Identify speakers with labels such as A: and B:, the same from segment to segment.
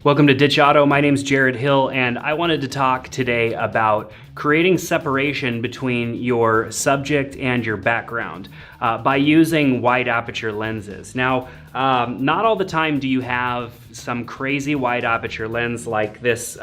A: Welcome to Ditch Auto. My name's Jared Hill, and I wanted to talk today about creating separation between your subject and your background by using wide aperture lenses. Now, not all the time do you have some crazy wide aperture lens like this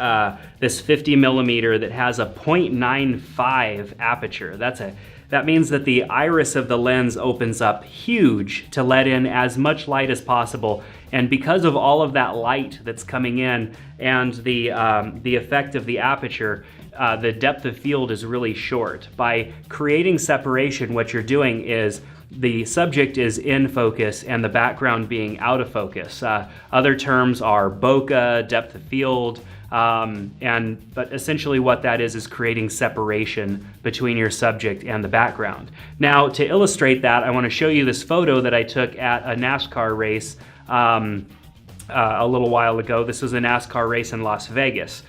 A: 50 millimeter that has a 0.95 aperture. That means that the iris of the lens opens up huge to let in as much light as possible. And because of all of that light that's coming in and the effect of the aperture, the depth of field is really short. By creating separation, what you're doing is the subject is in focus and the background being out of focus. Other terms are bokeh, depth of field, but essentially what that is creating separation between your subject and the background. Now, to illustrate that, I want to show you this photo that I took at a NASCAR race a little while ago. This was a NASCAR race in Las Vegas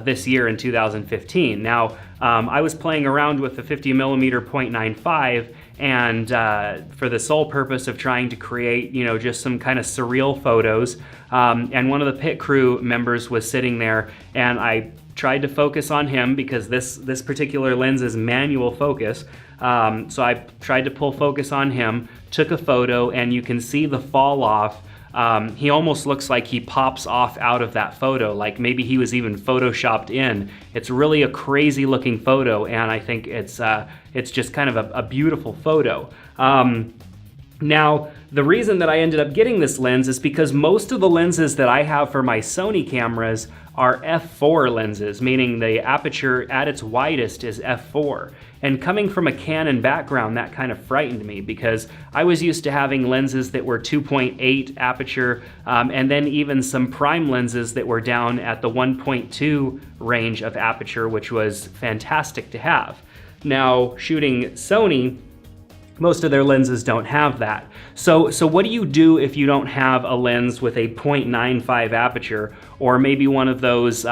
A: this year in 2015. Now, I was playing around with the 50 millimeter 0.95 and for the sole purpose of trying to create, just some kind of surreal photos. And one of the pit crew members was sitting there, and I tried to focus on him because this particular lens is manual focus. So I tried to pull focus on him, took a photo, and you can see the fall off. He almost looks like he pops off out of that photo, like maybe he was even photoshopped in. It's really a crazy looking photo, and I think it's just kind of a beautiful photo. Now, the reason that I ended up getting this lens is because most of the lenses that I have for my Sony cameras are f4 lenses, meaning the aperture at its widest is f4. And coming from a Canon background, that kind of frightened me because I was used to having lenses that were 2.8 aperture, and then even some prime lenses that were down at the 1.2 range of aperture, which was fantastic to have. Now, shooting Sony, most of their lenses don't have that. So what do you do if you don't have a lens with a 0.95 aperture, or maybe one of those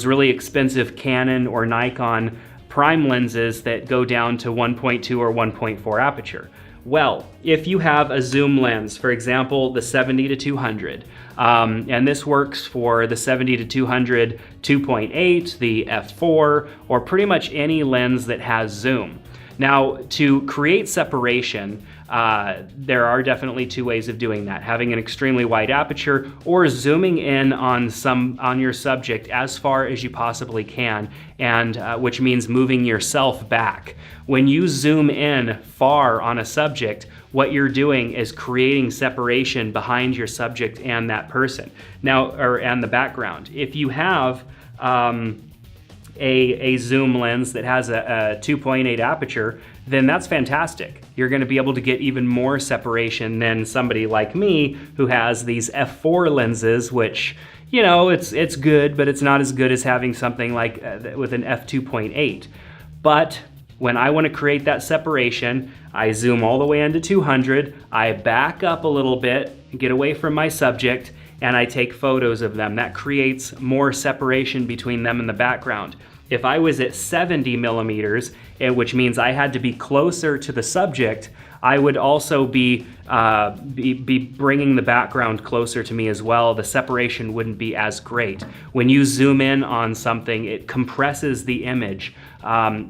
A: really expensive Canon or Nikon prime lenses that go down to 1.2 or 1.4 aperture? Well, if you have a zoom lens, for example, the 70-200, and this works for the 70-200 2.8, the f4, or pretty much any lens that has zoom. Now, to create separation, there are definitely two ways of doing that: having an extremely wide aperture or zooming in on your subject as far as you possibly can, and which means moving yourself back. When you zoom in far on a subject, what you're doing is creating separation behind your subject and that person. Now, and the background. If you have a zoom lens that has a 2.8 aperture, then that's fantastic. You're going to be able to get even more separation than somebody like me who has these f4 lenses, which, it's good, but it's not as good as having something like with an f2.8. But when I want to create that separation, I zoom all the way into 200, I back up a little bit, get away from my subject, and I take photos of them. That creates more separation between them and the background. If I was at 70 millimeters, which means I had to be closer to the subject, I would also be bringing the background closer to me as well. The separation wouldn't be as great. When you zoom in on something, it compresses the image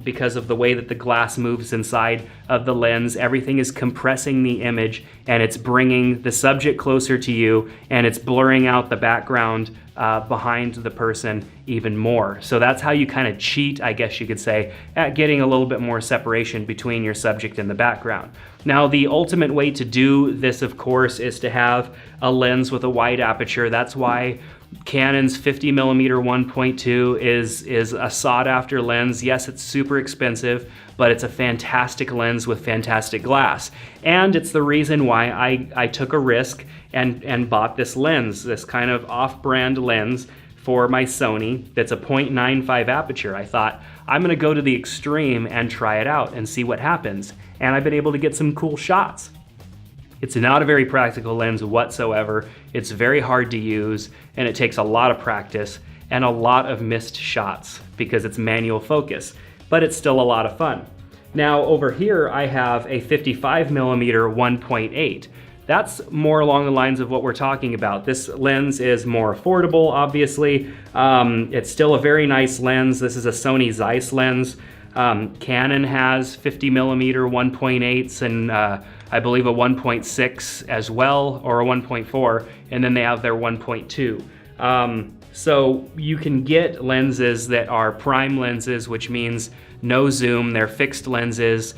A: because of the way that the glass moves inside of the lens. Everything is compressing the image, and it's bringing the subject closer to you, and it's blurring out the background behind the person even more. So that's how you kind of cheat, I guess you could say, at getting a little bit more separation between your subject and the background. Now, the ultimate way to do this, of course, is to have a lens with a wide aperture. That's why Canon's 50 millimeter 1.2 is a sought after lens. Yes, it's super expensive, but it's a fantastic lens with fantastic glass. And it's the reason why I took a risk and bought this lens, this kind of off-brand lens for my Sony that's a 0.95 aperture. I thought, I'm gonna go to the extreme and try it out and see what happens. And I've been able to get some cool shots. It's not a very practical lens whatsoever. It's very hard to use, and it takes a lot of practice and a lot of missed shots because it's manual focus, but it's still a lot of fun. Now over here I have a 55 millimeter 1.8. that's more along the lines of what we're talking about. This lens is more affordable, obviously. It's still a very nice lens. This is a Sony Zeiss lens. Canon has 50 millimeter 1.8s and I believe a 1.6 as well, or a 1.4, and then they have their 1.2. So you can get lenses that are prime lenses, which means no zoom. They're fixed lenses,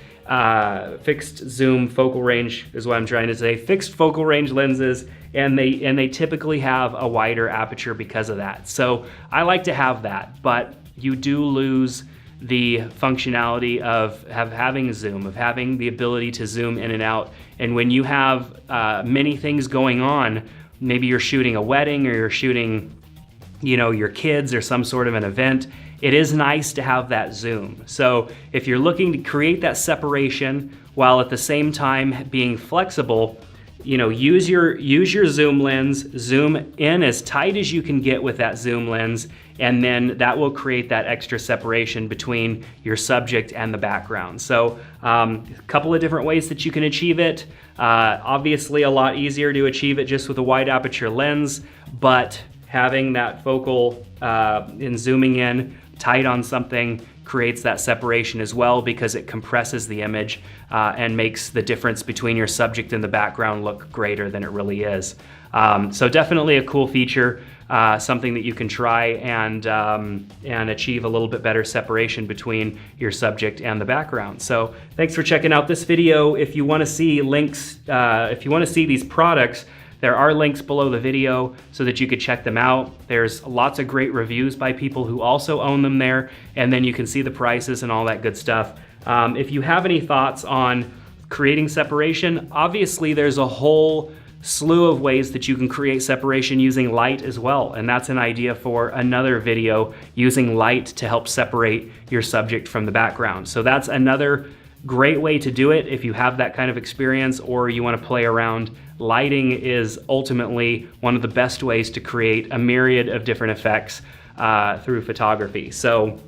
A: fixed zoom focal range is what I'm trying to say. Fixed focal range lenses, and they typically have a wider aperture because of that. So I like to have that, but you do lose the functionality of having a zoom, of having the ability to zoom in and out. And when you have many things going on, maybe you're shooting a wedding or you're shooting, you know, your kids or some sort of an event, it is nice to have that zoom. So if you're looking to create that separation while at the same time being flexible, you know, use your zoom lens, zoom in as tight as you can get with that zoom lens, and then that will create that extra separation between your subject and the background. So a couple of different ways that you can achieve it. Obviously a lot easier to achieve it just with a wide aperture lens, but having that focal and zooming in tight on something creates that separation as well, because it compresses the image and makes the difference between your subject and the background look greater than it really is. So definitely a cool feature, something that you can try and achieve a little bit better separation between your subject and the background. So thanks for checking out this video. If you want to see links, if you want to see these products, there are links below the video so that you could check them out. There's lots of great reviews by people who also own them there, and then you can see the prices and all that good stuff. If you have any thoughts on creating separation, obviously there's a whole slew of ways that you can create separation using light as well, and that's an idea for another video, using light to help separate your subject from the background. So that's another great way to do it if you have that kind of experience or you want to play around. Lighting is ultimately one of the best ways to create a myriad of different effects through photography. So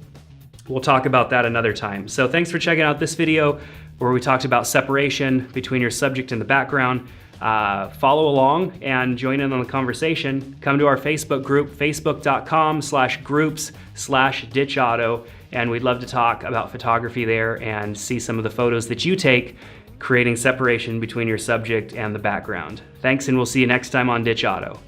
A: we'll talk about that another time. So thanks for checking out this video where we talked about separation between your subject and the background. Follow along and join in on the conversation. Come to our Facebook group, facebook.com/groups/ditchauto, and we'd love to talk about photography there and see some of the photos that you take, creating separation between your subject and the background. Thanks, and we'll see you next time on Ditch Auto.